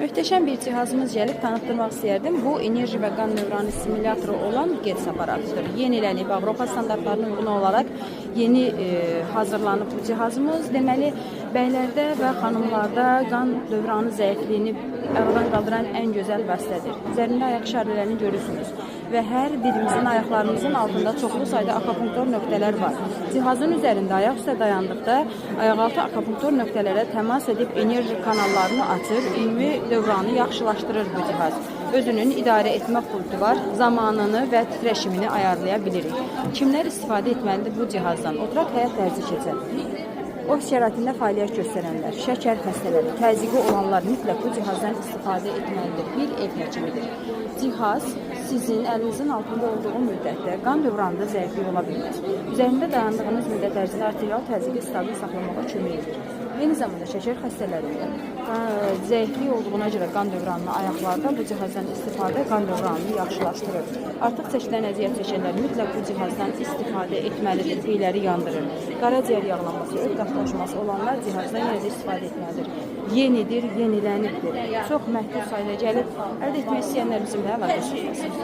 Möhtəşəm bir cihazımız gəlib tanıtdırmaq istəyərdim. Bu enerji və qan növranı simülyatoru olan GETS aparatıdır. Yenilənib Avropa standartlarına uyğun olaraq yeni hazırlanıb bu cihazımız. Deməli, bəylərdə və xanımlarda qan dövranı zəifliyini aradan qaldıran ən gözəl vəsitədir. Üzərində ayaq işarələrini görürsünüz və hər birimizin ayaqlarımızın altında çoxlu sayda akupunktor nöqtələr var. Cihazın üzərində ayaq üstə dayandıqda ayaqaltı akupunktor nöqtələrə təmas edib enerji kanallarını açır, ümumi dövranı yaxşılaşdırır bu cihaz. Özünün idarə etmə pultu var, zamanını və titreşimini ayarlaya bilirik. Kimlər istifadə etməlidir bu cihazdan? Oturaq həyat tərzi keçər. Ofis şəraitində fəaliyyət göstərənlər, şəkər xəstələri, təzyiqi olanlar mütləq bu cihazdan istifadə etməlidir. Bir ev həkimidir. Cihaz sizin əlinizin altında olduğu müddətdə qan dövranında zəiflik ola bilməz. Üzərində dayandığınız müddət ərzində arterial təzyiqi stabil saxlamağa kömək edir. Eyni zamanda şəkər xəstələrində zəiflik olduğuna görə qan dövranını ayaqlarda bu cihazdan istifadə qan dövranını yaxşılaşdırır. Artıq çəkilən əziyyət çəkənlər mütləq bu cihazdan istifadə etməlidir, beyləri yandırır. Qaraciyər yağlanması, öd qatlaşması olanlar cihazdan yenə də istifadə etməlidir. Yenidir, yenilənibdir. Çox məhdud sayıda gəlib əldə etmək istəyənlər bizimlə əlaqə saxlasın.